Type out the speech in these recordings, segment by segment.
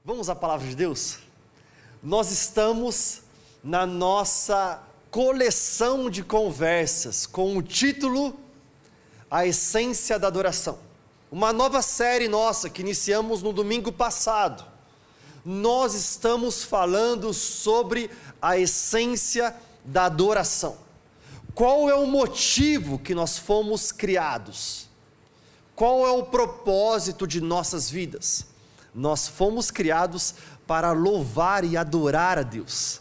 Vamos à palavra de Deus? Nós estamos na nossa coleção de conversas com o título A Essência da Adoração. Uma nova série nossa que iniciamos no domingo passado. Nós estamos falando sobre a essência da adoração. Qual é o motivo que nós fomos criados? Qual é o propósito de nossas vidas? Nós fomos criados para louvar e adorar a Deus.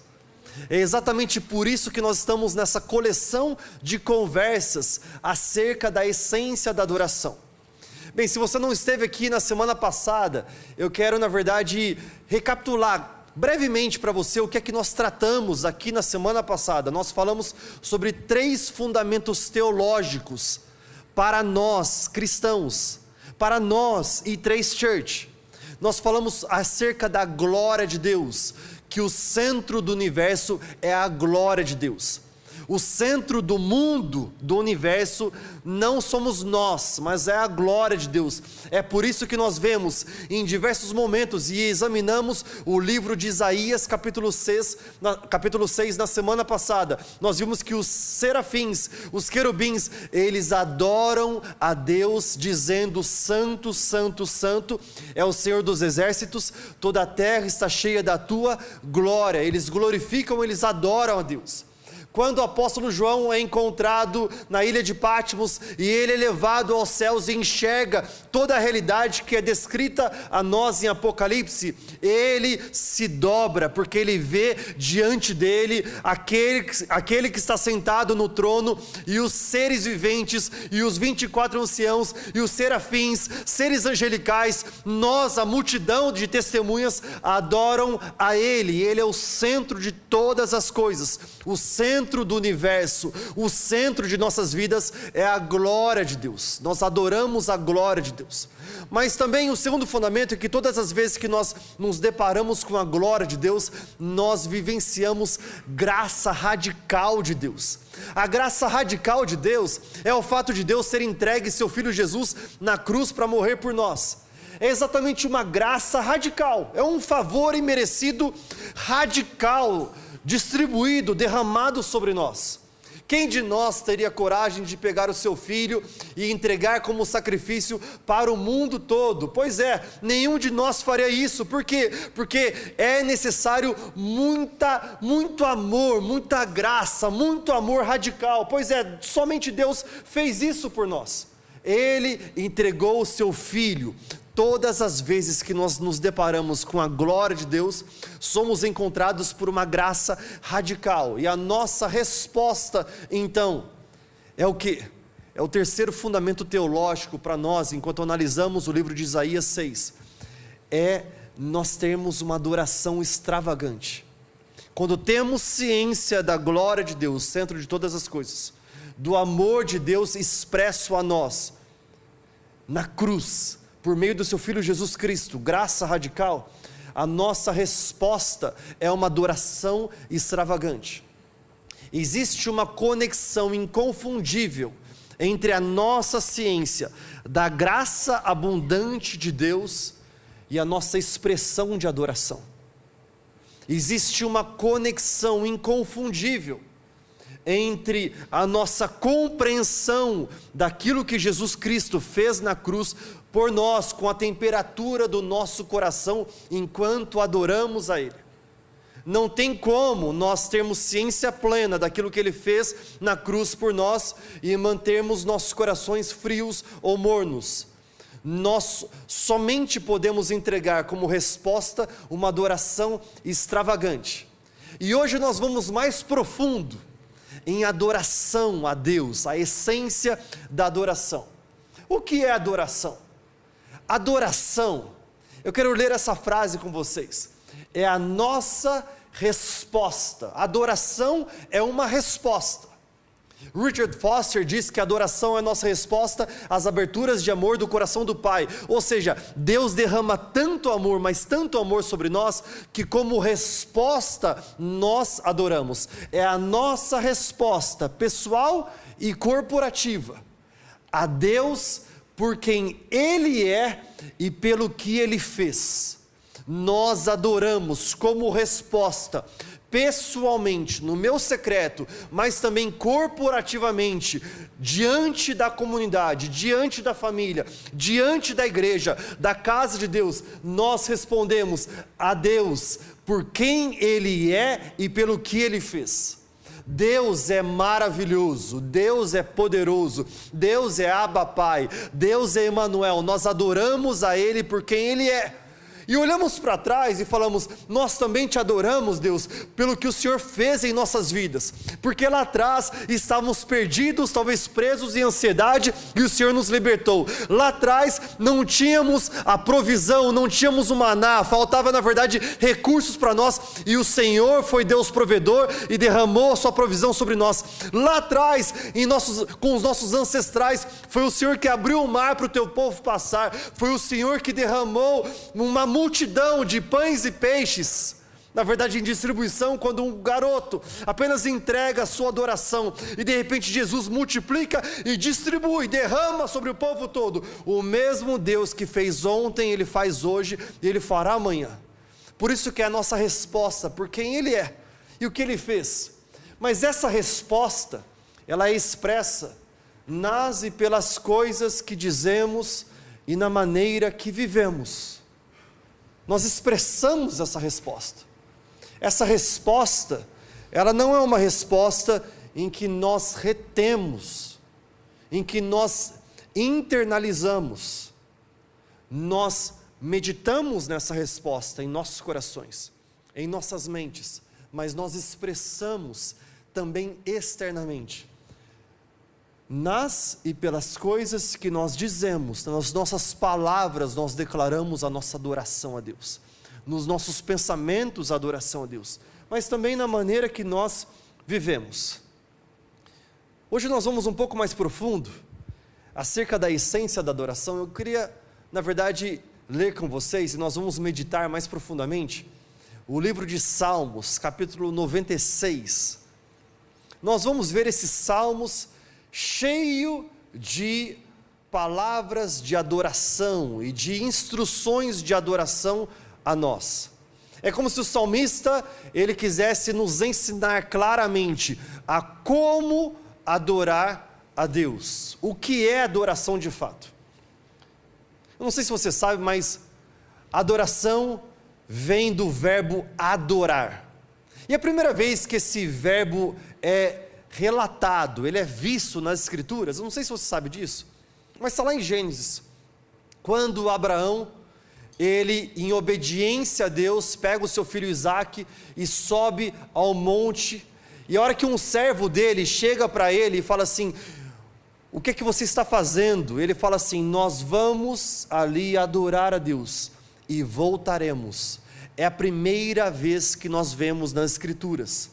É exatamente por isso que nós estamos nessa coleção de conversas acerca da essência da adoração. Bem, se você não esteve aqui na semana passada, eu quero, na verdade, recapitular brevemente para você o que é que nós tratamos aqui na semana passada. Nós falamos sobre 3 fundamentos teológicos para nós cristãos, para nós E3 Church. Nós falamos acerca da glória de Deus, que o centro do universo é a glória de Deus. O centro do mundo, do universo, não somos nós, mas é a glória de Deus. É por isso que nós vemos em diversos momentos e examinamos o livro de Isaías, capítulo 6, na semana passada. Nós vimos que os serafins, os querubins, eles adoram a Deus dizendo: Santo, Santo, Santo é o Senhor dos exércitos, toda a terra está cheia da tua glória. Eles glorificam, eles adoram a Deus. Quando o apóstolo João é encontrado na ilha de Patmos e ele é levado aos céus e enxerga toda a realidade que é descrita a nós em Apocalipse, ele se dobra, porque ele vê diante dele aquele que está sentado no trono, e os seres viventes, e os 24 anciãos, e os serafins, seres angelicais, nós, a multidão de testemunhas, adoram a ele. Ele é o centro de todas as coisas, o centro do universo, o centro de nossas vidas é a glória de Deus. Nós adoramos a glória de Deus. Mas também o segundo fundamento é que todas as vezes que nós nos deparamos com a glória de Deus, nós vivenciamos graça radical de Deus. A graça radical de Deus é o fato de Deus ter entregue seu Filho Jesus na cruz para morrer por nós. É exatamente uma graça radical, é um favor imerecido radical, distribuído, derramado sobre nós. Quem de nós teria coragem de pegar o seu filho e entregar como sacrifício para o mundo todo? Pois é, nenhum de nós faria isso. Por quê? Porque é necessário muito amor, muita graça, muito amor radical. Pois é, somente Deus fez isso por nós. Ele entregou o seu filho. Todas as vezes que nós nos deparamos com a glória de Deus, somos encontrados por uma graça radical. E a nossa resposta, então, é o quê? É o terceiro fundamento teológico para nós, enquanto analisamos o livro de Isaías 6. É nós termos uma adoração extravagante. Quando temos ciência da glória de Deus, centro de todas as coisas, do amor de Deus expresso a nós, na cruz, por meio do seu Filho Jesus Cristo, graça radical, a nossa resposta é uma adoração extravagante. Existe uma conexão inconfundível entre a nossa ciência da graça abundante de Deus e a nossa expressão de adoração. Existe uma conexão inconfundível entre a nossa compreensão daquilo que Jesus Cristo fez na cruz por nós, com a temperatura do nosso coração enquanto adoramos a Ele. Não tem como nós termos ciência plena daquilo que Ele fez na cruz por nós e mantermos nossos corações frios ou mornos. Nós somente podemos entregar como resposta uma adoração extravagante. E hoje nós vamos mais profundo em adoração a Deus, a essência da adoração. O que é adoração? Adoração, eu quero ler essa frase com vocês, é a nossa resposta. Adoração é uma resposta. Richard Foster diz que a adoração é a nossa resposta às aberturas de amor do coração do Pai. Ou seja, Deus derrama tanto amor, mas tanto amor sobre nós, que como resposta nós adoramos. É a nossa resposta pessoal e corporativa a Deus por quem Ele é e pelo que Ele fez. nós adoramos como resposta, pessoalmente, no meu secreto, mas também corporativamente, diante da comunidade, diante da família, diante da igreja, da casa de Deus, nós respondemos a Deus por quem Ele é e pelo que Ele fez. Deus é maravilhoso, Deus é poderoso, Deus é Abba Pai, Deus é Emanuel, nós adoramos a Ele por quem Ele é. E olhamos para trás e falamos, nós também te adoramos, Deus, pelo que o Senhor fez em nossas vidas, porque lá atrás estávamos perdidos, talvez presos em ansiedade, e o Senhor nos libertou. Lá atrás não tínhamos a provisão, não tínhamos o maná, faltava na verdade recursos para nós, e o Senhor foi Deus provedor e derramou a sua provisão sobre nós. Lá atrás, com os nossos ancestrais, foi o Senhor que abriu o mar para o teu povo passar, foi o Senhor que derramou uma multidão de pães e peixes, na verdade em distribuição, quando um garoto apenas entrega a sua adoração, e de repente Jesus multiplica e distribui, derrama sobre o povo todo. O mesmo Deus que fez ontem, Ele faz hoje, e Ele fará amanhã. Por isso que é a nossa resposta, por quem Ele é, e o que Ele fez. Mas essa resposta, ela é expressa nas e pelas coisas que dizemos, e na maneira que vivemos. Nós expressamos essa resposta. Essa resposta, ela não é uma resposta em que nós retemos, em que nós internalizamos. Nós meditamos nessa resposta em nossos corações, em nossas mentes, mas nós expressamos também externamente. Nas e pelas coisas que nós dizemos, nas nossas palavras, nós declaramos a nossa adoração a Deus, nos nossos pensamentos a adoração a Deus, mas também na maneira que nós vivemos. Hoje nós vamos um pouco mais profundo, acerca da essência da adoração. Eu queria, na verdade, ler com vocês, e nós vamos meditar mais profundamente, o livro de Salmos, capítulo 96, nós vamos ver esses salmos cheio de palavras de adoração e de instruções de adoração a nós. É como se o salmista, ele quisesse nos ensinar claramente a como adorar a Deus, o que é adoração de fato. Eu não sei se você sabe, mas adoração vem do verbo adorar, e a primeira vez que esse verbo é relatado, ele é visto nas escrituras, eu não sei se você sabe disso, mas está lá em Gênesis, quando Abraão, ele em obediência a Deus, pega o seu filho Isaque e sobe ao monte, e a hora que um servo dele chega para ele e fala assim, o que é que você está fazendo? Ele fala assim, nós vamos ali adorar a Deus, e voltaremos. É a primeira vez que nós vemos nas escrituras,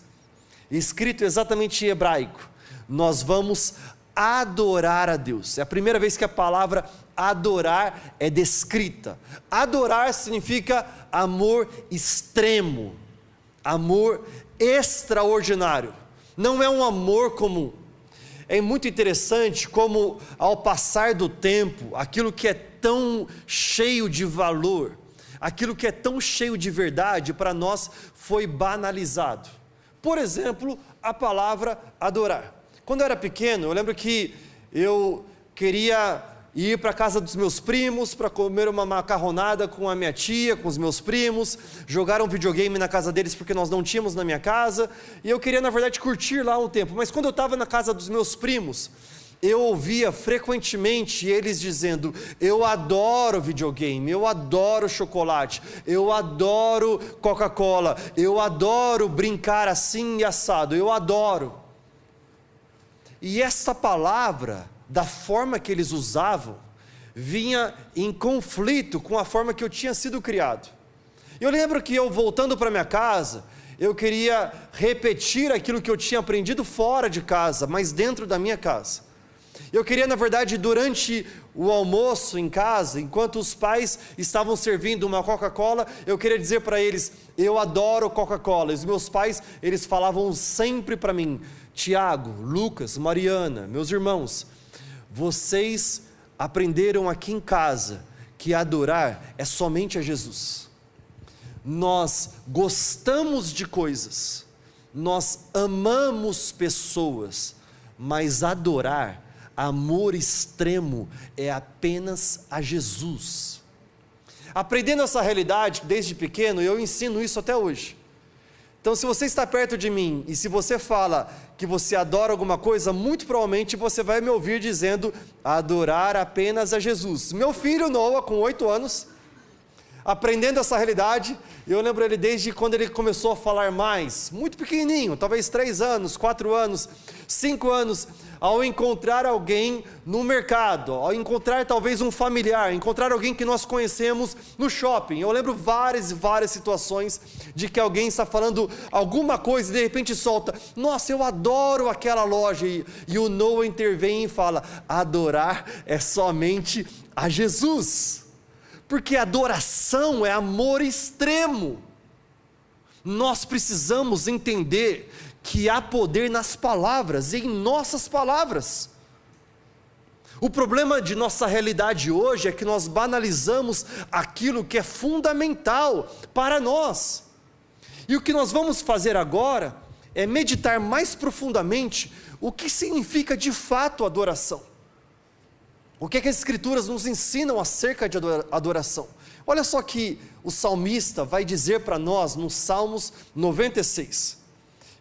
escrito exatamente em hebraico, nós vamos adorar a Deus. É a primeira vez que a palavra adorar é descrita. Adorar significa amor extremo, amor extraordinário, não é um amor comum. É muito interessante como, ao passar do tempo, aquilo que é tão cheio de valor, aquilo que é tão cheio de verdade, para nós foi banalizado. Por exemplo, a palavra adorar. Quando eu era pequeno, eu lembro que eu queria ir para a casa dos meus primos, para comer uma macarronada com a minha tia, com os meus primos, jogar um videogame na casa deles, porque nós não tínhamos na minha casa, e eu queria na verdade curtir lá um tempo, mas quando eu estava na casa dos meus primos, eu ouvia frequentemente eles dizendo, eu adoro videogame, eu adoro chocolate, eu adoro Coca-Cola, eu adoro brincar assim e assado, eu adoro. E essa palavra, da forma que eles usavam, vinha em conflito com a forma que eu tinha sido criado. Eu lembro que eu, voltando para minha casa, eu queria repetir aquilo que eu tinha aprendido fora de casa, mas dentro da minha casa. Eu queria, na verdade, durante o almoço em casa, enquanto os pais estavam servindo uma Coca-Cola, eu queria dizer para eles, eu adoro Coca-Cola. E os meus pais, eles falavam sempre para mim, Tiago, Lucas, Mariana, meus irmãos, vocês aprenderam aqui em casa que adorar é somente a Jesus. nós gostamos de coisas, nós amamos pessoas, mas adorar, amor extremo, é apenas a Jesus. Aprendendo essa realidade desde pequeno, eu ensino isso até hoje. Então, se você está perto de mim e se você fala que você adora alguma coisa, muito provavelmente você vai me ouvir dizendo adorar apenas a Jesus. Meu filho Noah, com 8 anos, aprendendo essa realidade, eu lembro ele desde quando ele começou a falar mais, muito pequenininho, talvez 3 anos, 4 anos, 5 anos, ao encontrar alguém no mercado, ao encontrar talvez um familiar, encontrar alguém que nós conhecemos no shopping. Eu lembro várias situações de que alguém está falando alguma coisa e de repente solta, nossa, eu adoro aquela loja, e o Noah intervém e fala, adorar é somente a Jesus. Porque adoração é amor extremo. Nós precisamos entender que há poder nas palavras, e em nossas palavras. O problema de nossa realidade hoje é que nós banalizamos aquilo que é fundamental para nós. E o que nós vamos fazer agora é meditar mais profundamente o que significa de fato adoração. O que é que as Escrituras nos ensinam acerca de adoração? Olha só que o salmista vai dizer para nós no Salmos 96.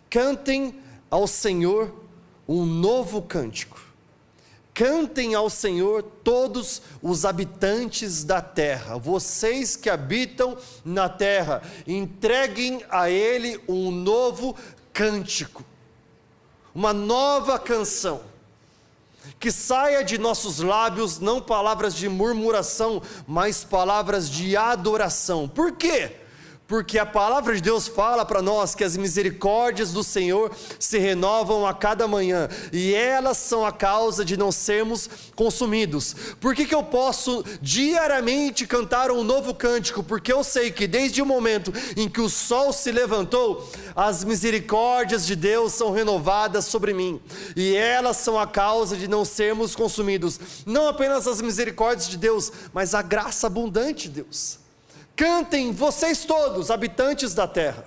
Cantem ao Senhor um novo cântico. Cantem ao Senhor todos os habitantes da terra. Vocês que habitam na terra, entreguem a Ele um novo cântico. Uma nova canção. Que saia de nossos lábios não palavras de murmuração, mas palavras de adoração. Por quê? Porque a palavra de Deus fala para nós que as misericórdias do Senhor se renovam a cada manhã, e elas são a causa de não sermos consumidos. Por que eu posso diariamente cantar um novo cântico? Porque eu sei que desde o momento em que o sol se levantou, as misericórdias de Deus são renovadas sobre mim, e elas são a causa de não sermos consumidos. Não apenas as misericórdias de Deus, mas a graça abundante de Deus. Cantem vocês todos, habitantes da terra,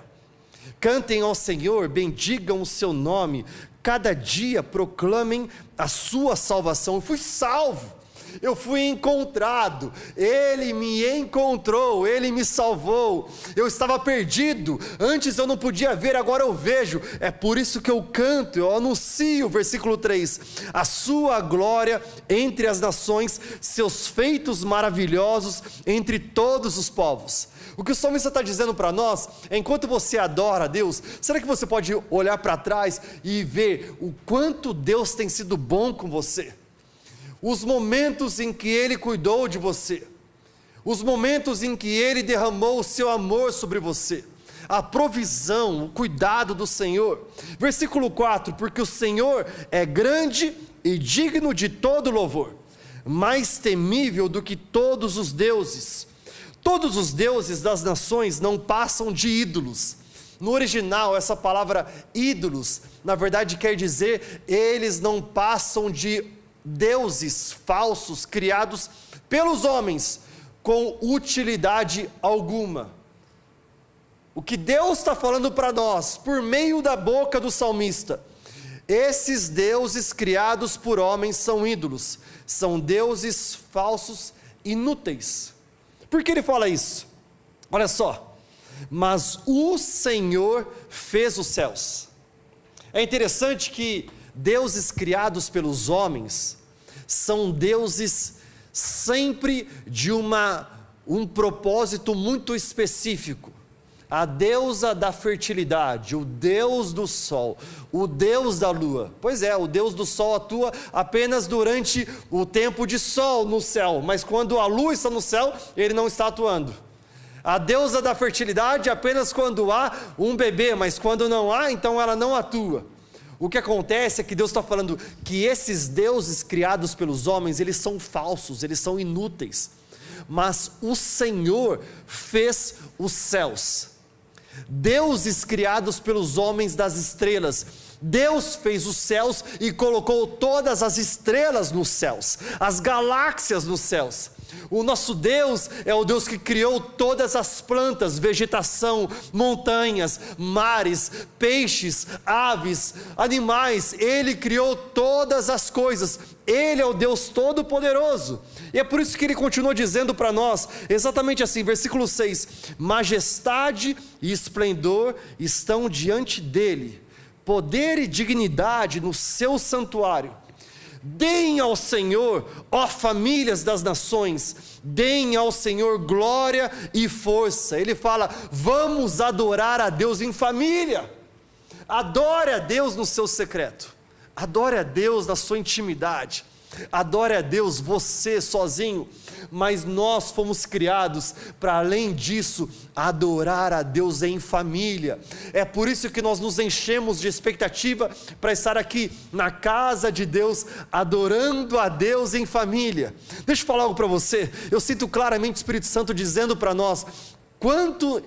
cantem ao Senhor, bendigam o seu nome, cada dia proclamem a sua salvação. Eu fui salvo, eu fui encontrado, Ele me encontrou, Ele me salvou. Eu estava perdido, antes eu não podia ver, agora eu vejo. É por isso que eu canto, eu anuncio, versículo 3, a sua glória entre as nações, seus feitos maravilhosos entre todos os povos. O que o salmista está dizendo para nós é, enquanto você adora a Deus, será que você pode olhar para trás e ver o quanto Deus tem sido bom com você? Os momentos em que Ele cuidou de você, os momentos em que Ele derramou o seu amor sobre você, a provisão, o cuidado do Senhor. Versículo 4, porque o Senhor é grande e digno de todo louvor, mais temível do que todos os deuses. Todos os deuses das nações não passam de ídolos. No original, essa palavra ídolos, na verdade quer dizer, eles não passam de deuses falsos criados pelos homens com utilidade alguma. O que Deus está falando para nós por meio da boca do salmista, esses deuses criados por homens são ídolos, são deuses falsos, inúteis. Por que ele fala isso? Olha só, mas o Senhor fez os céus. É interessante que deuses criados pelos homens são deuses sempre de um propósito muito específico. A deusa da fertilidade, o deus do sol, o deus da lua. Pois é, o deus do sol atua apenas durante o tempo de sol no céu, mas quando a lua está no céu, ele não está atuando. A deusa da fertilidade apenas quando há um bebê, mas quando não há, então ela não atua. O que acontece é que Deus está falando que esses deuses criados pelos homens, eles são falsos, eles são inúteis. Mas o Senhor fez os céus. Deuses criados pelos homens das estrelas, Deus fez os céus e colocou todas as estrelas nos céus, as galáxias nos céus. O nosso Deus é o Deus que criou todas as plantas, vegetação, montanhas, mares, peixes, aves, animais. Ele criou todas as coisas. Ele é o Deus Todo-Poderoso. E é por isso que ele continua dizendo para nós, exatamente assim, versículo 6: majestade e esplendor estão diante dele, poder e dignidade no seu santuário. Deem ao Senhor, ó famílias das nações, deem ao Senhor glória e força. Ele fala: vamos adorar a Deus em família. Adore a Deus no seu secreto, adore a Deus na sua intimidade, adore a Deus você sozinho, mas nós fomos criados para, além disso, adorar a Deus em família. É por isso que nós nos enchemos de expectativa para estar aqui na casa de Deus, adorando a Deus em família. Deixa eu falar algo para você. Eu sinto claramente o Espírito Santo dizendo para nós: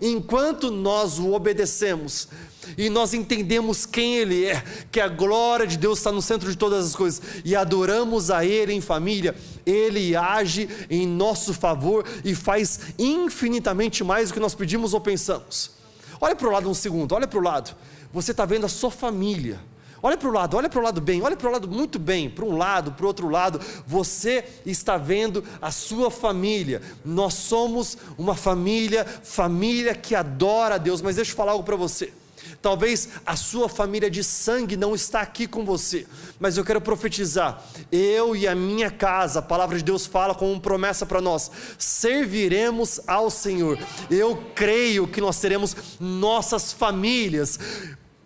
enquanto nós o obedecemos e nós entendemos quem Ele é, que a glória de Deus está no centro de todas as coisas, e adoramos a Ele em família, Ele age em nosso favor e faz infinitamente mais do que nós pedimos ou pensamos. Olha para o lado um segundo, olha para o lado. Você está vendo a sua família. Olha para o lado bem, olha para o lado muito bem, para um lado, para o outro lado. Você está vendo a sua família. Nós somos uma família que adora a Deus. Mas deixa eu falar algo para você. Talvez a sua família de sangue não está aqui com você, mas eu quero profetizar: eu e a minha casa, a palavra de Deus fala como promessa para nós, serviremos ao Senhor. Eu creio que nós teremos nossas famílias,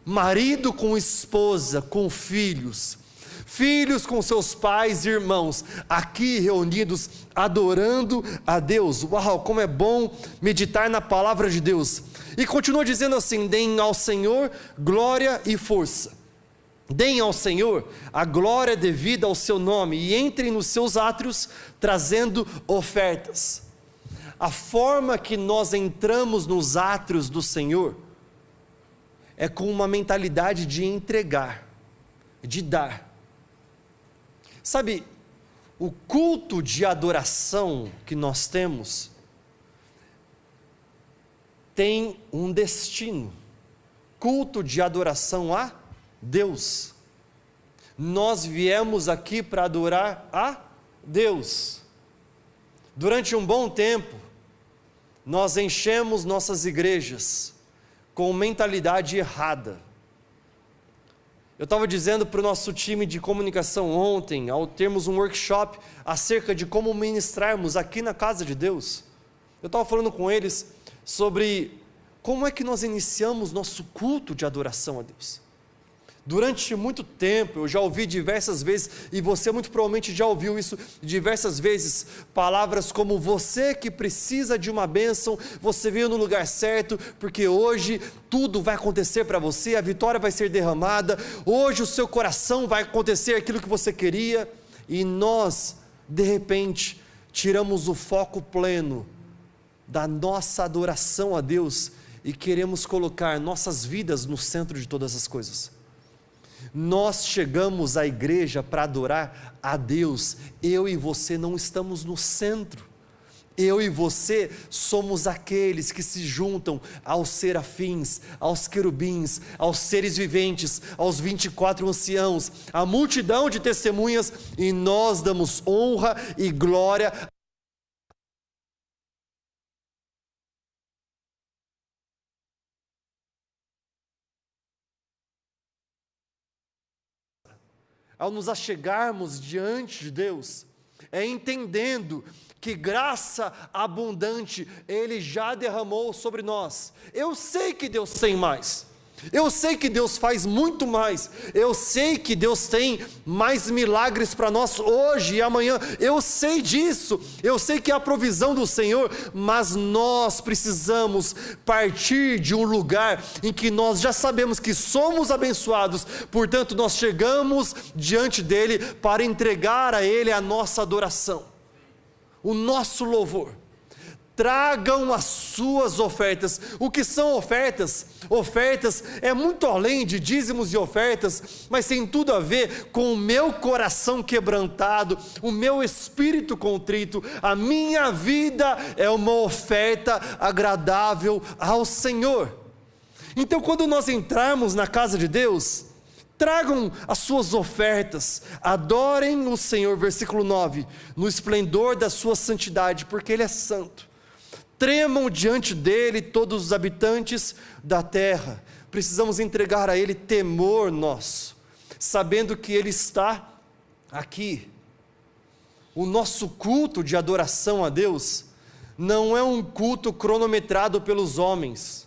marido com esposa, com filhos, filhos com seus pais e irmãos, aqui reunidos, adorando a Deus. Uau, como é bom meditar na palavra de Deus. E continua dizendo assim: deem ao Senhor glória e força. Deem ao Senhor a glória devida ao seu nome, e entrem nos seus átrios trazendo ofertas. A forma que nós entramos nos átrios do Senhor é com uma mentalidade de entregar, de dar. Sabe, o culto de adoração que nós temos tem um destino: culto de adoração a Deus. Nós viemos aqui para adorar a Deus. Durante um bom tempo, nós enchemos nossas igrejas com mentalidade errada. Eu estava dizendo para o nosso time de comunicação ontem, ao termos um workshop acerca de como ministrarmos aqui na casa de Deus, eu estava falando com eles sobre como é que nós iniciamos nosso culto de adoração a Deus. Durante muito tempo, eu já ouvi diversas vezes, e você muito provavelmente já ouviu isso diversas vezes, palavras como: você que precisa de uma bênção, você veio no lugar certo, porque hoje tudo vai acontecer para você, a vitória vai ser derramada, hoje o seu coração vai acontecer aquilo que você queria. E nós, de repente, tiramos o foco pleno da nossa adoração a Deus e queremos colocar nossas vidas no centro de todas as coisas. Nós chegamos à igreja para adorar a Deus. Eu e você não estamos no centro. Eu e você somos aqueles que se juntam aos serafins, aos querubins, aos seres viventes, aos 24 anciãos, à multidão de testemunhas, e nós damos honra e glória ao nos achegarmos diante de Deus, é entendendo que graça abundante Ele já derramou sobre nós. Eu sei que Deus tem mais, eu sei que Deus faz muito mais, eu sei que Deus tem mais milagres para nós hoje e amanhã, eu sei disso, eu sei que é a provisão do Senhor, mas nós precisamos partir de um lugar em que nós já sabemos que somos abençoados, portanto nós chegamos diante dEle para entregar a Ele a nossa adoração, o nosso louvor. tragam as suas ofertas. O que são ofertas? Ofertas é muito além de dízimos e ofertas, mas tem tudo a ver com o meu coração quebrantado, o meu espírito contrito. A minha vida é uma oferta agradável ao Senhor. Então, quando nós entrarmos na casa de Deus, tragam as suas ofertas, adorem o Senhor, versículo 9, no esplendor da sua santidade, porque Ele é santo. Tremam diante dele todos os habitantes da terra. Precisamos entregar a Ele temor nosso, sabendo que Ele está aqui. O nosso culto de adoração a Deus não é um culto cronometrado pelos homens,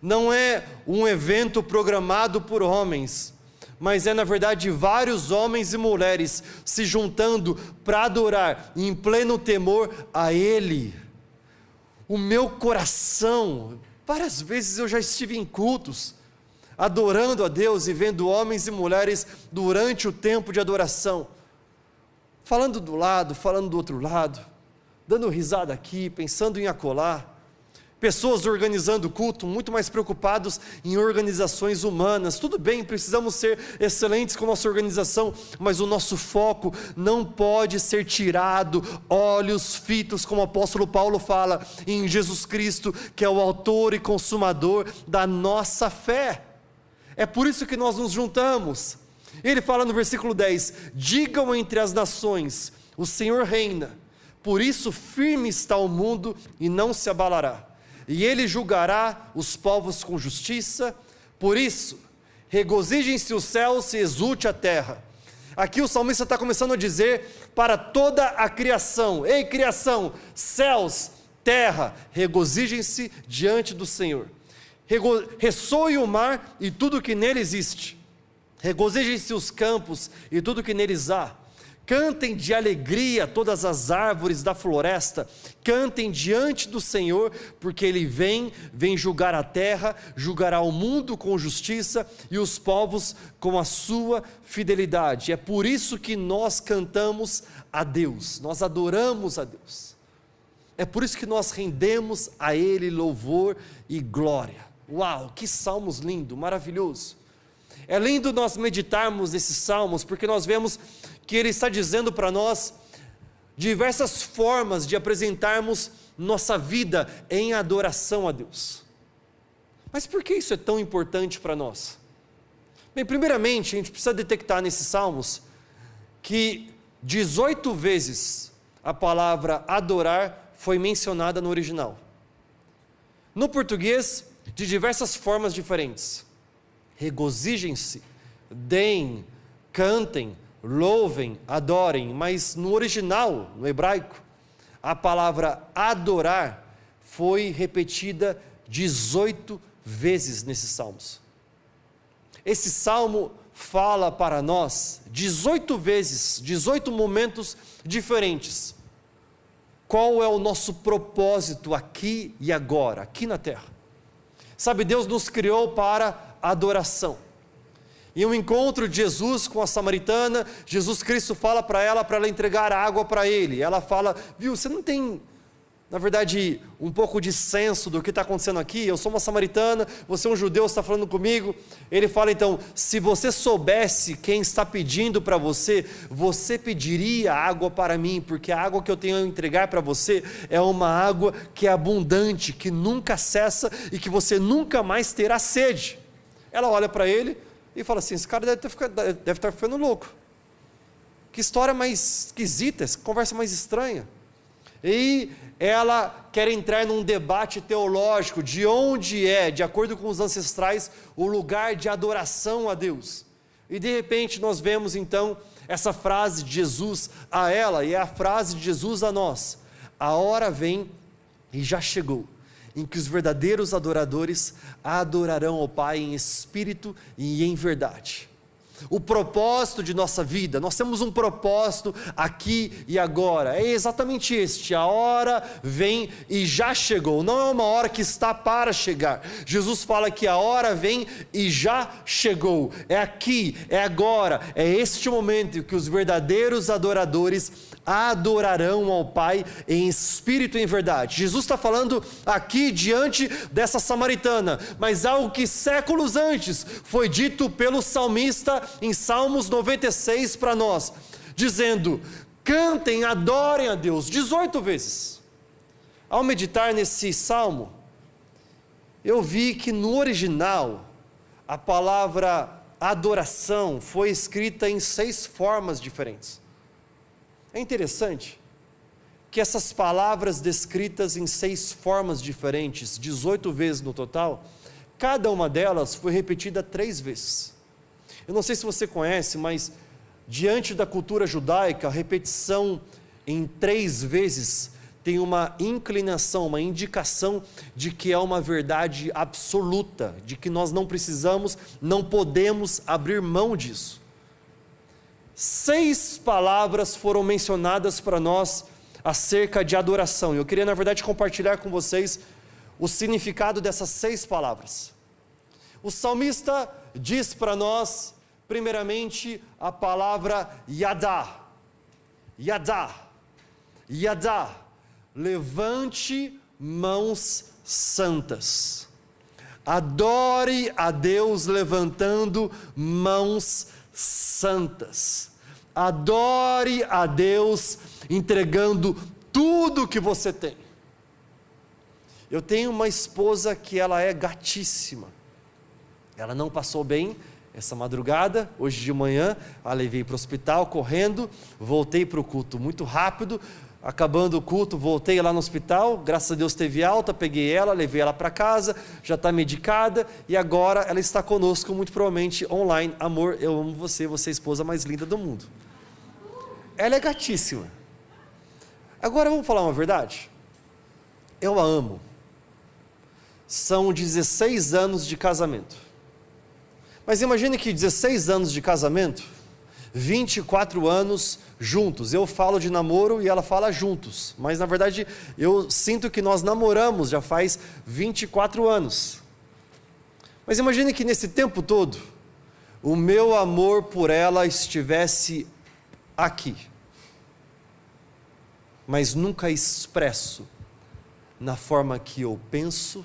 não é um evento programado por homens, mas é na verdade vários homens e mulheres se juntando para adorar em pleno temor a Ele. O meu coração, várias vezes eu já estive em cultos, adorando a Deus e vendo homens e mulheres durante o tempo de adoração, falando do lado, falando do outro lado, dando risada aqui, pensando em acolá, pessoas organizando culto, muito mais preocupados em organizações humanas. Tudo bem, precisamos ser excelentes com a nossa organização, mas o nosso foco não pode ser tirado, olhos fitos, como o apóstolo Paulo fala, em Jesus Cristo, que é o autor e consumador da nossa fé. É por isso que nós nos juntamos. Ele fala no versículo 10, digam entre as nações, o Senhor reina, por isso firme está o mundo e não se abalará. E Ele julgará os povos com justiça, por isso, regozijem-se os céus e exulte a terra. Aqui o salmista está começando a dizer para toda a criação, ei criação, céus, terra, regozijem-se diante do Senhor. Ressoe o mar e tudo que nele existe, regozijem-se os campos e tudo que neles há. Cantem de alegria todas as árvores da floresta, cantem diante do Senhor, porque Ele vem julgar a terra, julgará o mundo com justiça e os povos com a sua fidelidade. É por isso que nós cantamos a Deus, nós adoramos a Deus. É por isso que nós rendemos a Ele louvor e glória. Uau, que salmos lindo, maravilhoso. É lindo nós meditarmos nesses salmos, porque nós vemos que ele está dizendo para nós diversas formas de apresentarmos nossa vida em adoração a Deus. Mas por que isso é tão importante para nós? Bem, primeiramente, a gente precisa detectar nesses salmos que 18 vezes a palavra adorar foi mencionada no original. No português, de diversas formas diferentes. Regozijem-se, deem, cantem, louvem, adorem, mas no original, no hebraico, a palavra adorar foi repetida 18 vezes nesses salmos. Esse salmo fala para nós 18 vezes, 18 momentos diferentes. Qual é o nosso propósito aqui e agora, aqui na terra? Sabe, Deus nos criou para adoração. Em um encontro de Jesus com a samaritana, Jesus Cristo fala para ela entregar água para ele. Ela fala, viu, você não tem, na verdade, um pouco de senso do que está acontecendo aqui? Eu sou uma samaritana, você é um judeu, você está falando comigo. Ele fala então, se você soubesse quem está pedindo para você, você pediria água para mim, porque a água que eu tenho a entregar para você é uma água que é abundante, que nunca cessa e que você nunca mais terá sede. Ela olha para ele e fala assim, esse cara deve estar ficando louco. Que história mais esquisita, essa conversa mais estranha. E ela quer entrar num debate teológico de onde é, de acordo com os ancestrais, o lugar de adoração a Deus. E de repente nós vemos então essa frase de Jesus a ela, e é a frase de Jesus a nós: a hora vem e já chegou, em que os verdadeiros adoradores adorarão ao Pai em espírito e em verdade. O propósito de nossa vida, nós temos um propósito aqui e agora, é exatamente este: a hora vem e já chegou, não é uma hora que está para chegar. Jesus fala que a hora vem e já chegou, é aqui, é agora, é este momento que os verdadeiros adoradores adorarão ao Pai em espírito e em verdade. Jesus está falando aqui diante dessa samaritana, mas algo que séculos antes foi dito pelo salmista em Salmos 96 para nós, dizendo: cantem, adorem a Deus, 18 vezes. Ao meditar nesse salmo, eu vi que no original, a palavra adoração foi escrita em 6 formas diferentes. É interessante que essas palavras descritas em 6 formas diferentes, 18 vezes no total, cada uma delas foi repetida 3 vezes. Eu não sei se você conhece, mas diante da cultura judaica, a repetição em 3 vezes tem uma inclinação, uma indicação de que é uma verdade absoluta, de que nós não precisamos, não podemos abrir mão disso. 6 palavras foram mencionadas para nós acerca de adoração. Eu queria, na verdade, compartilhar com vocês o significado dessas 6 palavras. O salmista diz para nós, primeiramente, a palavra Yadá. Yadá. Yadá. Levante mãos santas. Adore a Deus levantando mãos santas. Adore a Deus entregando tudo que você tem. Eu tenho uma esposa que ela é gatíssima. Ela não passou bem essa madrugada, hoje de manhã, a levei para o hospital correndo, voltei para o culto muito rápido. Acabando o culto, voltei lá no hospital, graças a Deus teve alta, peguei ela, levei ela para casa, já está medicada, e agora ela está conosco, muito provavelmente online. Amor, eu amo você, você é a esposa mais linda do mundo. Ela é gatíssima. Agora vamos falar uma verdade? Eu a amo. São 16 anos de casamento. Mas imagine que 16 anos de casamento, 24 anos juntos. Eu falo de namoro e ela fala juntos, mas na verdade eu sinto que nós namoramos já faz 24 anos. Mas imagine que nesse tempo todo, o meu amor por ela estivesse aqui, mas nunca expresso na forma que eu penso,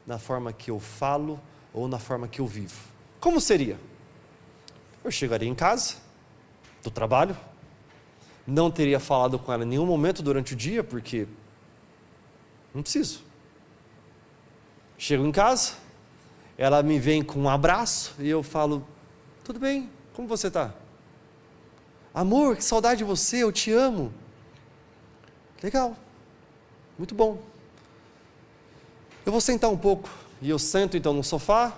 na forma que eu falo ou na forma que eu vivo. Como seria? Eu chegaria em casa do trabalho, não teria falado com ela em nenhum momento durante o dia, porque não preciso. Chego em casa, ela me vem com um abraço e eu falo: tudo bem, como você está? Amor, que saudade de você, eu te amo. Legal, muito bom. Eu vou sentar um pouco, e eu sento então no sofá,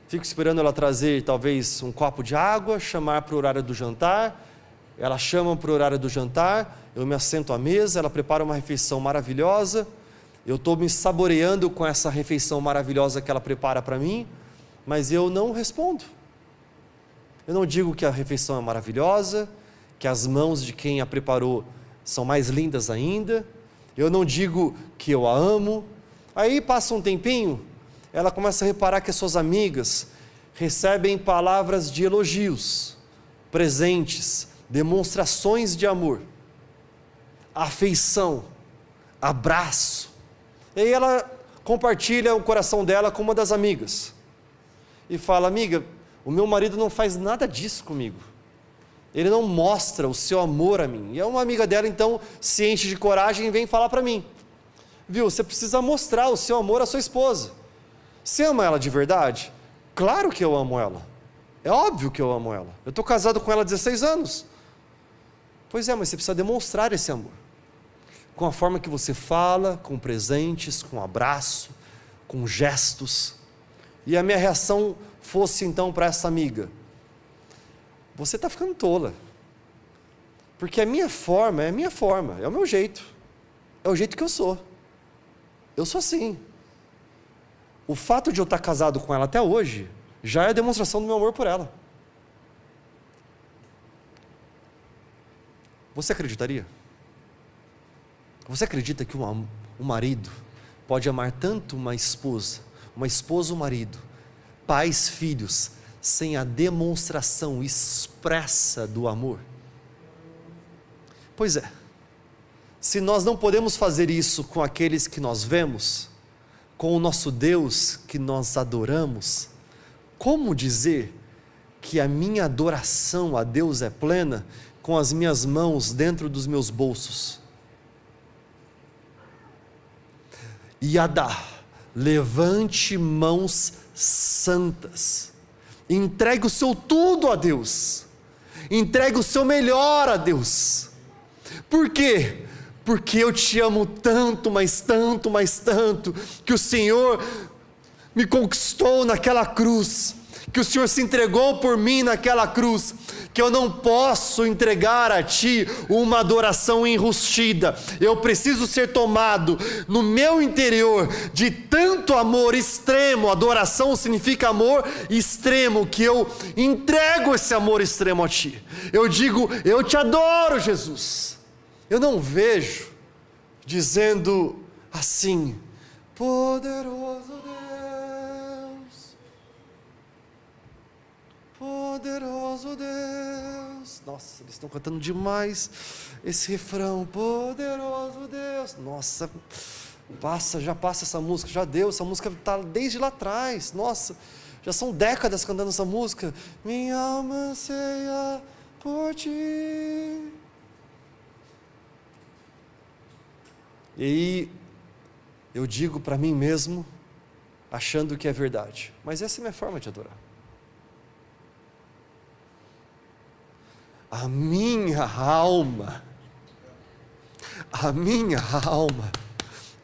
fico esperando ela trazer talvez um copo de água, chamar para o horário do jantar. Ela chama para o horário do jantar, eu me assento à mesa, ela prepara uma refeição maravilhosa, eu estou me saboreando com essa refeição maravilhosa que ela prepara para mim, mas eu não respondo. Eu não digo que a refeição é maravilhosa, que as mãos de quem a preparou são mais lindas ainda, eu não digo que eu a amo. Aí passa um tempinho, ela começa a reparar que as suas amigas recebem palavras de elogios, presentes, demonstrações de amor, afeição, abraço. E aí ela compartilha o coração dela com uma das amigas e fala: amiga, o meu marido não faz nada disso comigo, ele não mostra o seu amor a mim. E é uma amiga dela então se enche de coragem e vem falar para mim: viu, você precisa mostrar o seu amor à sua esposa. Você ama ela de verdade? Claro que eu amo ela, é óbvio que eu amo ela, eu estou casado com ela há 16 anos. Pois é, mas você precisa demonstrar esse amor, com a forma que você fala, com presentes, com abraço, com gestos. E a minha reação fosse então para essa amiga: você está ficando tola, porque a minha forma é a minha forma, é o meu jeito, é o jeito que eu sou assim. O fato de eu estar casado com ela até hoje já é a demonstração do meu amor por ela. Você acreditaria? Você acredita que um marido pode amar tanto uma esposa o marido, pais, filhos, sem a demonstração expressa do amor? Pois é, se nós não podemos fazer isso com aqueles que nós vemos, com o nosso Deus que nós adoramos, como dizer que a minha adoração a Deus é plena com as minhas mãos dentro dos meus bolsos? Yadá, levante mãos santas, entregue o seu tudo a Deus, entregue o seu melhor a Deus. Por quê? Porque eu te amo tanto, mas tanto, mas tanto, que o Senhor me conquistou naquela cruz, que o Senhor se entregou por mim naquela cruz, que eu não posso entregar a Ti uma adoração enrustida. Eu preciso ser tomado no meu interior de tanto amor extremo. Adoração significa amor extremo, que eu entrego esse amor extremo a Ti. Eu digo, eu te adoro, Jesus. Eu não vejo dizendo assim, poderoso Deus, poderoso Deus. Nossa, eles estão cantando demais esse refrão, poderoso Deus. Nossa, já passa essa música, já deu, essa música está desde lá atrás. Nossa, já são décadas cantando essa música. Minha alma anseia por Ti. E aí, eu digo para mim mesmo, achando que é verdade, mas essa é a minha forma de adorar. A minha alma,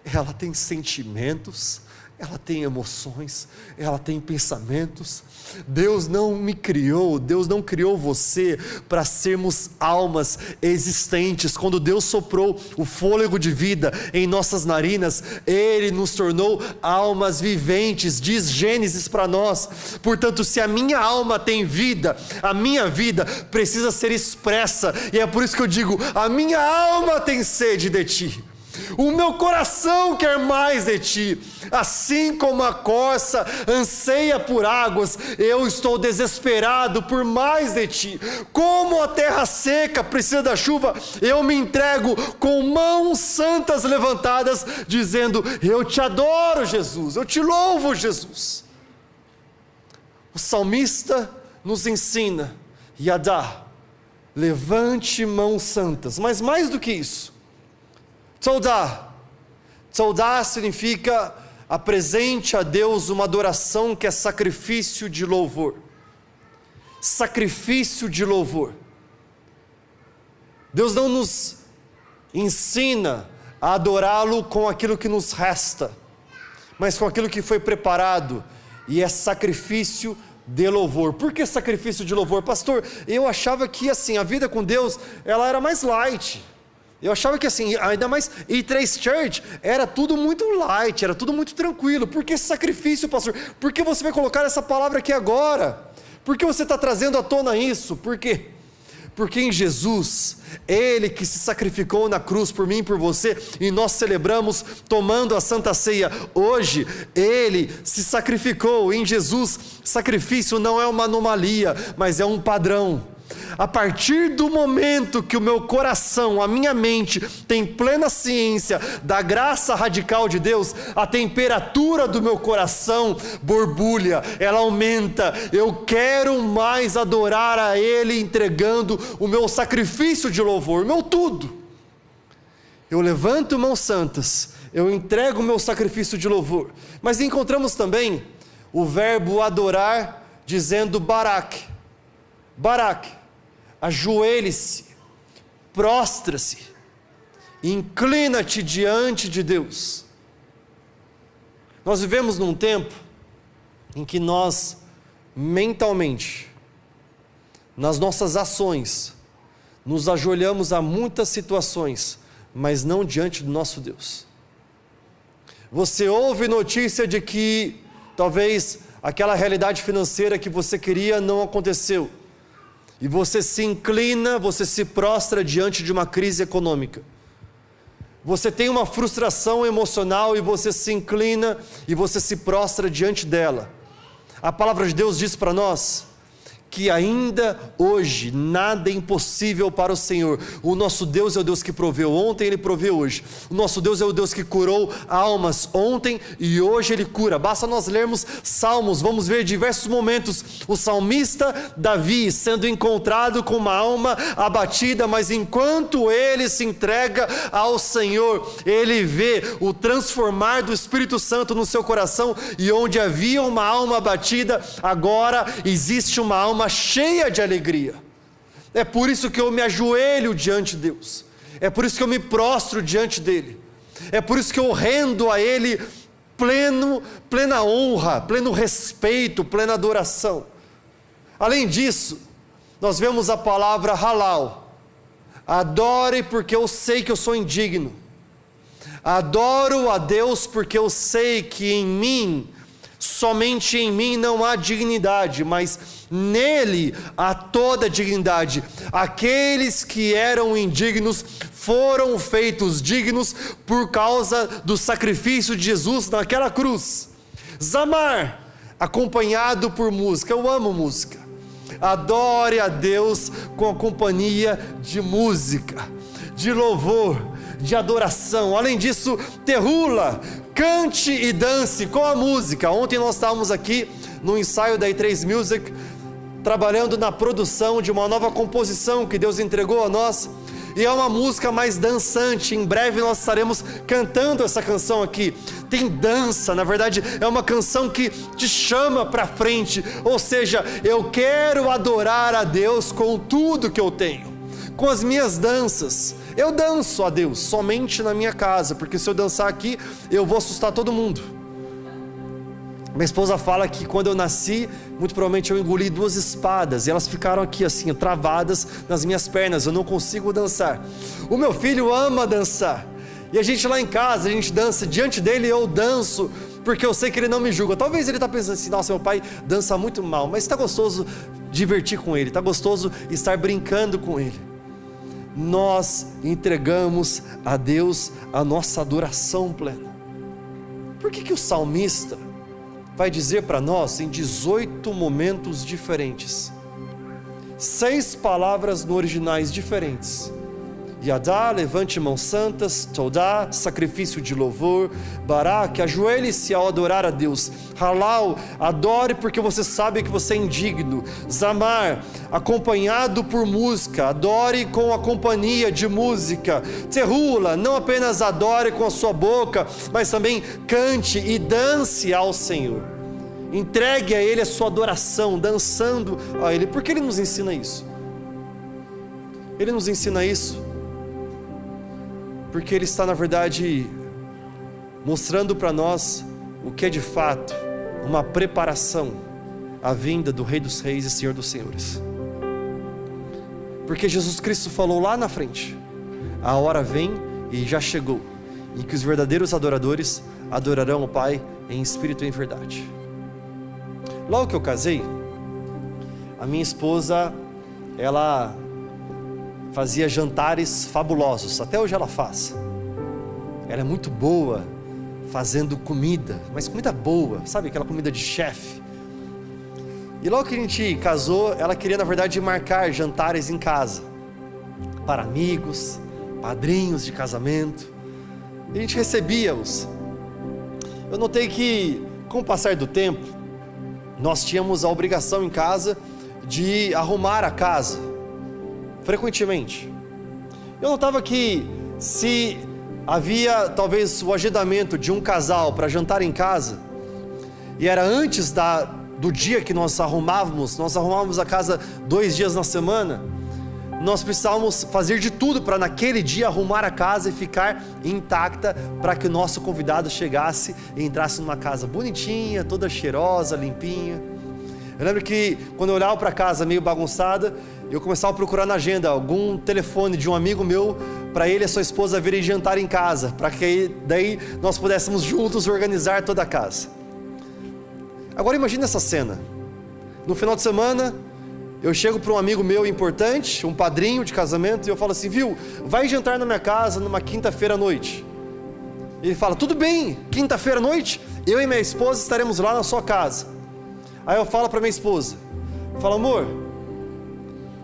ela tem sentimentos, ela tem emoções, ela tem pensamentos. Deus não me criou, Deus não criou você para sermos almas existentes. Quando Deus soprou o fôlego de vida em nossas narinas, Ele nos tornou almas viventes, diz Gênesis para nós. Portanto, se a minha alma tem vida, a minha vida precisa ser expressa, e é por isso que eu digo, a minha alma tem sede de Ti. O meu coração quer mais de Ti, assim como a corça anseia por águas, eu estou desesperado por mais de Ti. Como a terra seca precisa da chuva, eu me entrego com mãos santas levantadas, dizendo, eu te adoro, Jesus, eu te louvo, Jesus. O salmista nos ensina, Yadá, levante mãos santas, mas mais do que isso, Tzodá significa apresente a Deus uma adoração que é sacrifício de louvor. Sacrifício de louvor. Deus não nos ensina a adorá-lo com aquilo que nos resta, mas com aquilo que foi preparado, e é sacrifício de louvor. Por que sacrifício de louvor? Pastor, eu achava que assim, a vida com Deus, ela era mais light. Eu achava que assim, ainda mais E3 Church, era tudo muito light, era tudo muito tranquilo. Por que sacrifício, pastor? Por que você vai colocar essa palavra aqui agora? Por que você está trazendo à tona isso? Por quê? Porque em Jesus, Ele que se sacrificou na cruz por mim e por você, e nós celebramos tomando a Santa Ceia hoje, Ele se sacrificou em Jesus. Sacrifício não é uma anomalia, mas é um padrão. A partir do momento que o meu coração, a minha mente tem plena ciência da graça radical de Deus, a temperatura do meu coração borbulha, ela aumenta. Eu quero mais adorar a Ele, entregando o meu sacrifício de louvor, o meu tudo. Eu levanto mãos santas, eu entrego o meu sacrifício de louvor. Mas encontramos também o verbo adorar, dizendo barak. Barak, ajoelhe-se, prostra-se, inclina-te diante de Deus. Nós vivemos num tempo em que nós, mentalmente, nas nossas ações, nos ajoelhamos a muitas situações, mas não diante do nosso Deus. Você ouve notícia de que talvez aquela realidade financeira que você queria não aconteceu, e você se inclina, você se prostra diante de uma crise econômica. Você tem uma frustração emocional e você se inclina e você se prostra diante dela. A palavra de Deus diz para nós que ainda hoje nada é impossível para o Senhor. O nosso Deus é o Deus que proveu ontem, Ele provê hoje. O nosso Deus é o Deus que curou almas ontem e hoje Ele cura. Basta nós lermos Salmos, vamos ver diversos momentos, o salmista Davi sendo encontrado com uma alma abatida, mas enquanto ele se entrega ao Senhor, ele vê o transformar do Espírito Santo no seu coração, e onde havia uma alma abatida, agora existe uma alma cheia de alegria. É por isso que eu me ajoelho diante de Deus, é por isso que eu me prostro diante dEle, é por isso que eu rendo a Ele plena honra, pleno respeito, plena adoração. Além disso, nós vemos a palavra halal. Adore porque eu sei que eu sou indigno. Adoro a Deus porque eu sei que em mim, somente em mim não há dignidade, mas nele há toda dignidade. Aqueles que eram indignos foram feitos dignos por causa do sacrifício de Jesus naquela cruz. Zamar, acompanhado por música. Eu amo música. Adore a Deus com a companhia de música, de louvor, de adoração. Além disso, terrula, cante e dance com a música. Ontem nós estávamos aqui no ensaio da E3 Music, trabalhando na produção de uma nova composição que Deus entregou a nós, e é uma música mais dançante. Em breve nós estaremos cantando essa canção aqui. Tem dança, na verdade é uma canção que te chama para frente, ou seja, eu quero adorar a Deus com tudo que eu tenho, com as minhas danças. Eu danço a Deus somente na minha casa, porque se eu dançar aqui, eu vou assustar todo mundo. Minha esposa fala que quando eu nasci, muito provavelmente eu engoli 2 espadas, e elas ficaram aqui assim, travadas nas minhas pernas, eu não consigo dançar. O meu filho ama dançar, e a gente lá em casa, a gente dança, diante dele eu danço, porque eu sei que ele não me julga. Talvez ele está pensando assim, nossa, meu pai dança muito mal, mas está gostoso divertir com ele, está gostoso estar brincando com ele. Nós entregamos a Deus a nossa adoração plena. Por que o salmista vai dizer para nós em 18 momentos diferentes, 6 palavras no originais diferentes: Yadá, levante mãos santas; Todá, sacrifício de louvor; Barak, ajoelhe-se ao adorar a Deus; Halal, adore porque você sabe que você é indigno; Zamar, acompanhado por música, adore com a companhia de música; Terrula, não apenas adore com a sua boca, mas também cante e dance ao Senhor. Entregue a Ele a sua adoração, dançando a Ele. Por que Ele nos ensina isso? Ele nos ensina isso porque Ele está, na verdade, mostrando para nós o que é de fato uma preparação à vinda do Rei dos Reis e Senhor dos Senhores. Porque Jesus Cristo falou lá na frente: a hora vem e já chegou, em que os verdadeiros adoradores adorarão o Pai em espírito e em verdade. Logo que eu casei, a minha esposa, ela fazia jantares fabulosos, até hoje ela faz. Ela é muito boa fazendo comida, mas comida boa, sabe, aquela comida de chefe. E logo que a gente casou, ela queria, na verdade, marcar jantares em casa, para amigos, padrinhos de casamento, e a gente recebia-os. Eu notei que, com o passar do tempo, nós tínhamos a obrigação em casa de arrumar a casa, frequentemente. Eu notava que se havia talvez o agendamento de um casal para jantar em casa, e era antes do dia que nós arrumávamos a casa 2 dias na semana, nós precisávamos fazer de tudo para naquele dia arrumar a casa e ficar intacta, para que o nosso convidado chegasse e entrasse numa casa bonitinha, toda cheirosa, limpinha. Eu lembro que quando eu olhava para a casa meio bagunçada, eu começava a procurar na agenda algum telefone de um amigo meu, para ele e a sua esposa virem jantar em casa, para que daí nós pudéssemos juntos organizar toda a casa. Agora imagine essa cena: no final de semana, eu chego para um amigo meu importante, um padrinho de casamento, e eu falo assim: viu, vai jantar na minha casa numa quinta-feira à noite. Ele fala: tudo bem, quinta-feira à noite, eu e minha esposa estaremos lá na sua casa. Aí eu falo para minha esposa, falo: amor,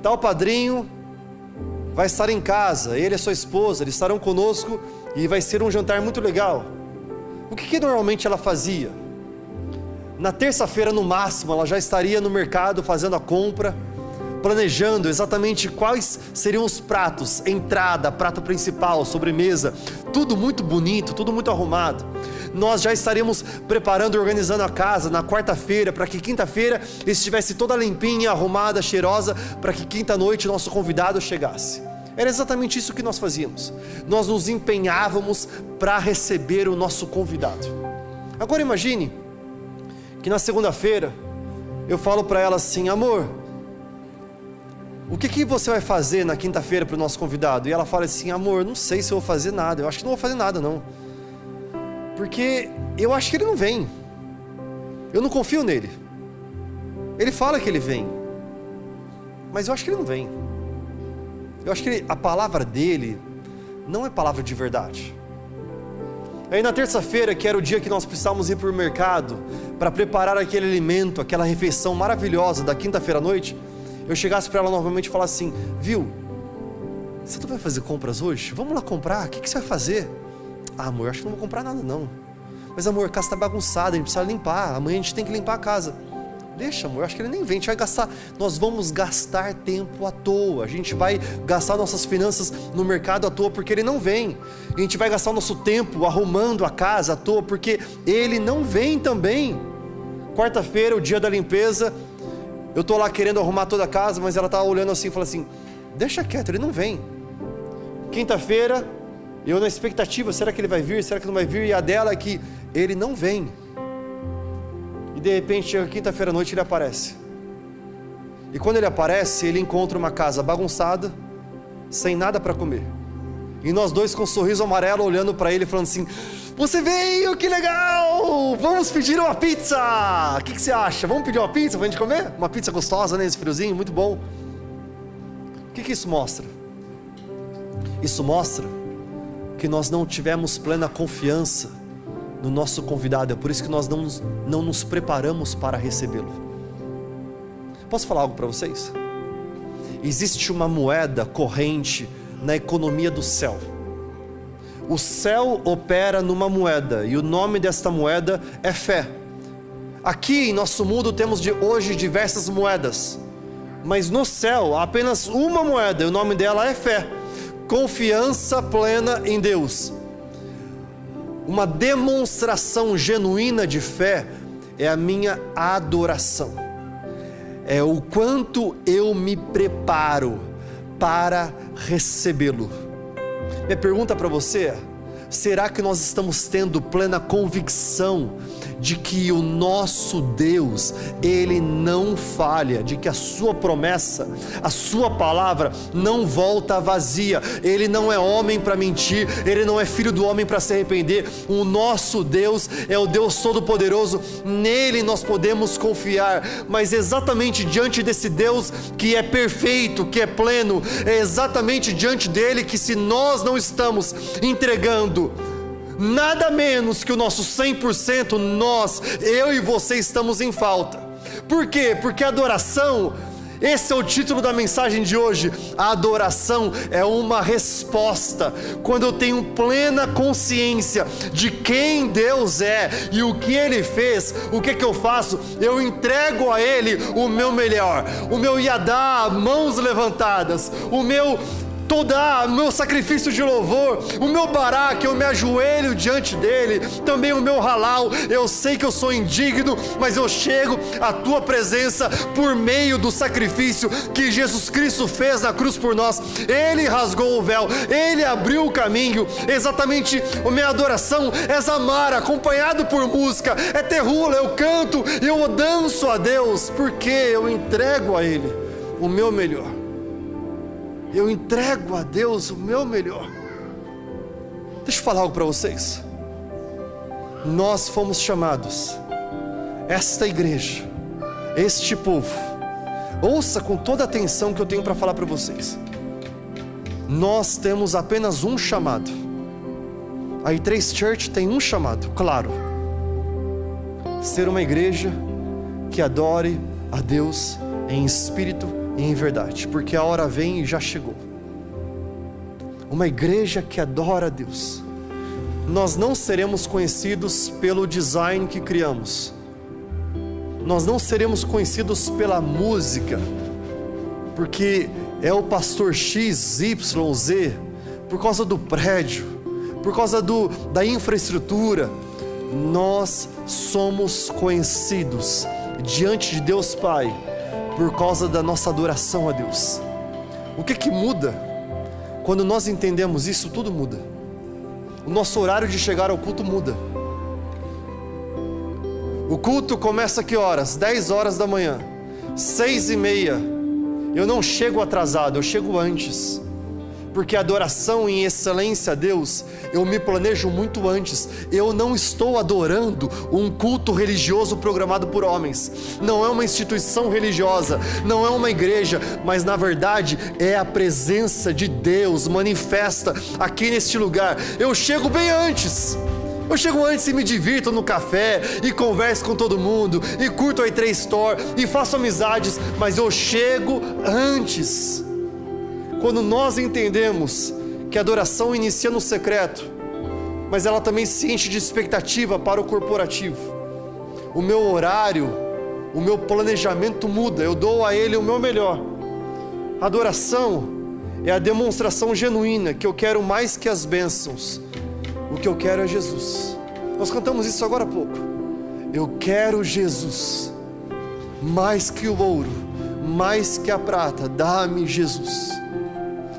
tal padrinho vai estar em casa, ele e a sua esposa, eles estarão conosco e vai ser um jantar muito legal. O que normalmente ela fazia? Na terça-feira, no máximo, ela já estaria no mercado fazendo a compra, planejando exatamente quais seriam os pratos, entrada, prato principal, sobremesa, tudo muito bonito, tudo muito arrumado. Nós já estaríamos preparando e organizando a casa na quarta-feira, para que quinta-feira estivesse toda limpinha, arrumada, cheirosa, para que quinta-noite o nosso convidado chegasse. Era exatamente isso que nós fazíamos. Nós nos empenhávamos para receber o nosso convidado. Agora imagine que na segunda-feira eu falo para ela assim: amor, o que você vai fazer na quinta-feira para o nosso convidado? E ela fala assim: amor, não sei se eu vou fazer nada, eu acho que não vou fazer nada não, porque eu acho que ele não vem, eu não confio nele, ele fala que ele vem, mas eu acho que ele não vem, eu acho que a palavra dele não é palavra de verdade. Aí na terça-feira, que era o dia que nós precisávamos ir para o mercado, para preparar aquele alimento, aquela refeição maravilhosa da quinta-feira à noite, eu chegasse para ela novamente e falasse assim: viu, você não vai fazer compras hoje? Vamos lá comprar, o que você vai fazer? Ah, amor, eu acho que não vou comprar nada não. Mas amor, a casa está bagunçada, a gente precisa limpar, amanhã a gente tem que limpar a casa. Deixa, amor, eu acho que ele nem vem, a gente vai gastar, nós vamos gastar tempo à toa, a gente vai gastar nossas finanças no mercado à toa porque ele não vem, a gente vai gastar o nosso tempo arrumando a casa à toa porque ele não vem também. Quarta-feira, o dia da limpeza, eu tô lá querendo arrumar toda a casa, mas ela tá olhando assim e fala assim: deixa quieto, ele não vem. Quinta-feira, eu na expectativa, será que ele vai vir, será que não vai vir? E a dela é que ele não vem. E de repente chega quinta-feira à noite e ele aparece. E quando ele aparece, ele encontra uma casa bagunçada, sem nada para comer. E nós dois com um sorriso amarelo olhando para ele falando assim: você veio, que legal, vamos pedir uma pizza, o que você acha? Vamos pedir uma pizza pra gente comer? Uma pizza gostosa, né, esse friozinho, muito bom. O que isso mostra? Isso mostra que nós não tivemos plena confiança no nosso convidado, é por isso que nós não nos preparamos para recebê-lo. Posso falar algo para vocês? Existe uma moeda corrente na economia do céu. O céu opera numa moeda, e o nome desta moeda é fé. Aqui em nosso mundo temos hoje diversas moedas, mas no céu há apenas uma moeda, e o nome dela é fé. Confiança plena em Deus. Uma demonstração genuína de fé é a minha adoração. É o quanto eu me preparo para recebê-lo. Minha pergunta para você é: será que nós estamos tendo plena convicção de que o nosso Deus, Ele não falha, de que a sua promessa, a sua palavra não volta vazia, Ele não é homem para mentir, Ele não é filho do homem para se arrepender? O nosso Deus é o Deus Todo-Poderoso, nele nós podemos confiar. Mas exatamente diante desse Deus que é perfeito, que é pleno, é exatamente diante dele que, se nós não estamos entregando nada menos que o nosso 100%, eu e você estamos em falta. Por quê? Porque a adoração, esse é o título da mensagem de hoje. A adoração é uma resposta. Quando eu tenho plena consciência de quem Deus é e o que Ele fez, o que eu faço? Eu entrego a Ele o meu melhor, o meu yadá, mãos levantadas, o meu sacrifício de louvor, o meu bará, que eu me ajoelho diante dele, também o meu halal. Eu sei que eu sou indigno, mas eu chego à tua presença por meio do sacrifício que Jesus Cristo fez na cruz por nós. Ele rasgou o véu, ele abriu o caminho. Exatamente, a minha adoração é zamar, acompanhado por música, é terrula, eu canto, eu danço a Deus, porque eu entrego a Ele o meu melhor. Eu entrego a Deus o meu melhor. Deixa eu falar algo para vocês. Nós fomos chamados, esta igreja, este povo, ouça com toda a atenção que eu tenho para falar para vocês. Nós temos apenas um chamado. A I3 Church tem um chamado, claro: ser uma igreja que adore a Deus em espírito e em verdade, porque a hora vem e já chegou. Uma igreja que adora a Deus. Nós não seremos conhecidos pelo design que criamos. Nós não seremos conhecidos pela música, porque é o pastor X, Y, Z, por causa do prédio, por causa da infraestrutura. Nós somos conhecidos diante de Deus Pai por causa da nossa adoração a Deus. O que muda? Quando nós entendemos isso, tudo muda. O nosso horário de chegar ao culto muda. O culto começa a que horas? 10 horas da manhã, 6:30. Eu não chego atrasado, eu chego antes. Porque a adoração em excelência a Deus, eu me planejo muito antes. Eu não estou adorando um culto religioso programado por homens. Não é uma instituição religiosa, não é uma igreja, mas na verdade é a presença de Deus manifesta aqui neste lugar. Eu chego bem antes. Eu chego antes e me divirto no café, e converso com todo mundo, e curto a E3 Store, e faço amizades, mas eu chego antes. Quando nós entendemos que a adoração inicia no secreto, mas ela também se enche de expectativa para o corporativo, o meu horário, o meu planejamento muda, eu dou a Ele o meu melhor. A adoração é a demonstração genuína que eu quero mais que as bênçãos, o que eu quero é Jesus. Nós cantamos isso agora há pouco. Eu quero Jesus, mais que o ouro, mais que a prata, dá-me Jesus.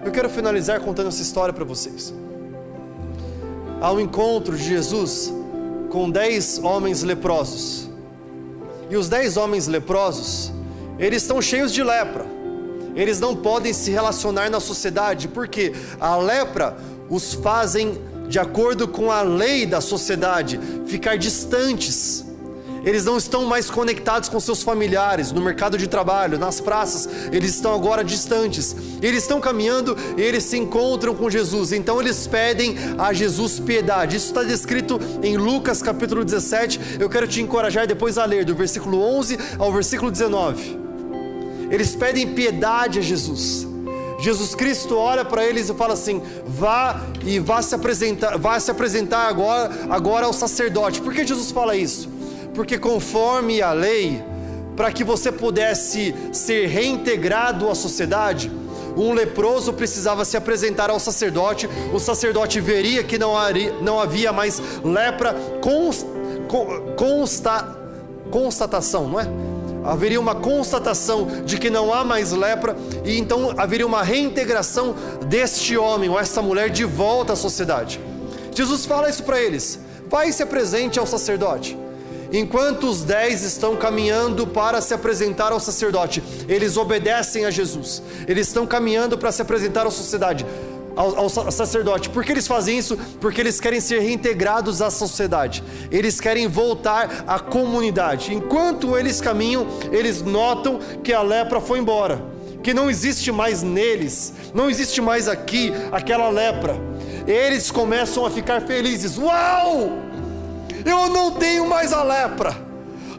Eu quero finalizar contando essa história para vocês. Há um encontro de Jesus com 10 homens leprosos. E os 10 homens leprosos, eles estão cheios de lepra. Eles não podem se relacionar na sociedade, porque a lepra os fazem, de acordo com a lei da sociedade, ficar distantes. Eles não estão mais conectados com seus familiares, no mercado de trabalho, nas praças, eles estão agora distantes. Eles estão caminhando e eles se encontram com Jesus, então eles pedem a Jesus piedade. Isso está descrito em Lucas capítulo 17, eu quero te encorajar depois a ler, do versículo 11 ao versículo 19. Eles pedem piedade a Jesus. Jesus Cristo olha para eles e fala assim: vá se apresentar agora ao sacerdote. Por que Jesus fala isso? Porque conforme a lei, para que você pudesse ser reintegrado à sociedade, um leproso precisava se apresentar ao sacerdote. O sacerdote veria que não havia mais lepra, constatação, não é? Haveria uma constatação de que não há mais lepra, e então haveria uma reintegração deste homem ou esta mulher de volta à sociedade. Jesus fala isso para eles: vai e se apresente ao sacerdote. Enquanto os 10 estão caminhando para se apresentar ao sacerdote, eles obedecem a Jesus. Eles estão caminhando para se apresentar à sociedade, ao sacerdote. Por que eles fazem isso? Porque eles querem ser reintegrados à sociedade. Eles querem voltar à comunidade. Enquanto eles caminham, eles notam que a lepra foi embora, que não existe mais neles, não existe mais aqui aquela lepra. Eles começam a ficar felizes. Uau! Eu não tenho mais a lepra.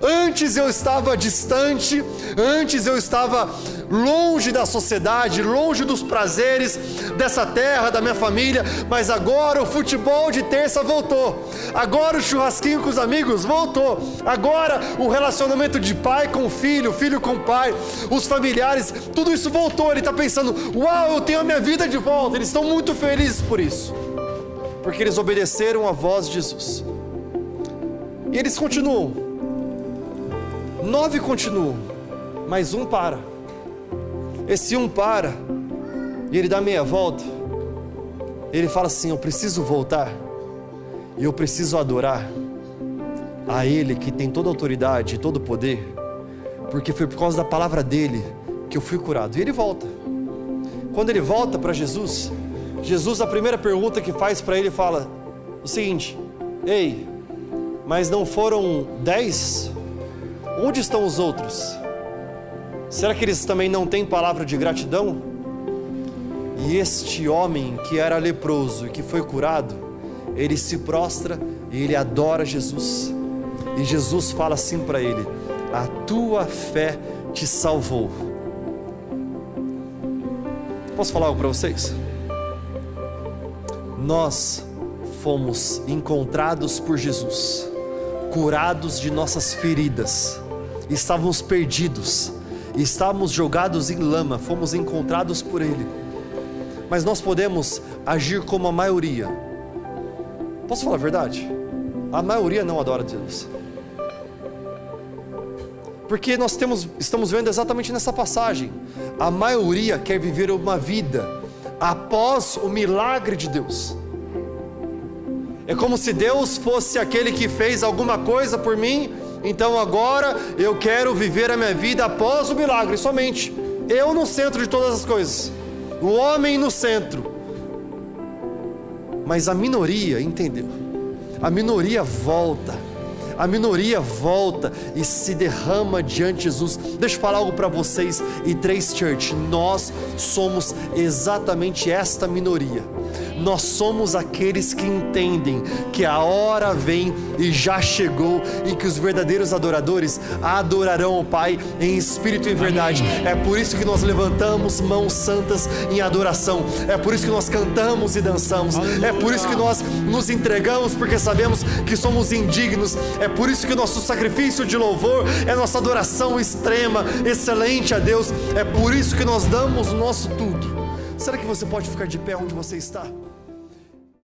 Antes eu estava distante, antes eu estava longe da sociedade, longe dos prazeres dessa terra, da minha família, mas agora o futebol de terça voltou, agora o churrasquinho com os amigos voltou, agora o relacionamento de pai com filho, filho com pai, os familiares, tudo isso voltou. Ele está pensando: uau, eu tenho a minha vida de volta. Eles estão muito felizes por isso, porque eles obedeceram à voz de Jesus. E eles continuam, 9 continuam, mas um para. Esse um para, e ele dá meia volta. Ele fala assim: eu preciso voltar, e eu preciso adorar a Ele que tem toda a autoridade e todo o poder, porque foi por causa da palavra dele que eu fui curado. E ele volta. Quando ele volta para Jesus, a primeira pergunta que faz para ele fala o seguinte: ei, mas não foram 10? Onde estão os outros? Será que eles também não têm palavra de gratidão? E este homem que era leproso e que foi curado, ele se prostra e ele adora Jesus. E Jesus fala assim para ele: a tua fé te salvou. Posso falar algo para vocês? Nós fomos encontrados por Jesus, curados de nossas feridas, estávamos perdidos, estávamos jogados em lama, fomos encontrados por Ele, mas nós podemos agir como a maioria. Posso falar a verdade? A maioria não adora Deus, porque nós estamos vendo exatamente nessa passagem, a maioria quer viver uma vida após o milagre de Deus. É como se Deus fosse aquele que fez alguma coisa por mim, então agora eu quero viver a minha vida após o milagre somente. Eu no centro de todas as coisas, o homem no centro. Mas a minoria entendeu, a minoria volta e se derrama diante de Jesus. Deixa eu falar algo para vocês, e Trace Church, nós somos exatamente esta minoria. Nós somos aqueles que entendem que a hora vem e já chegou, e que os verdadeiros adoradores adorarão o Pai em espírito e em verdade. É por isso que nós levantamos mãos santas em adoração, é por isso que nós cantamos e dançamos, é por isso que nós nos entregamos, porque sabemos que somos indignos. É por isso que o nosso sacrifício de louvor é nossa adoração extrema, excelente a Deus. É por isso que nós damos o nosso tudo. Será que você pode ficar de pé onde você está?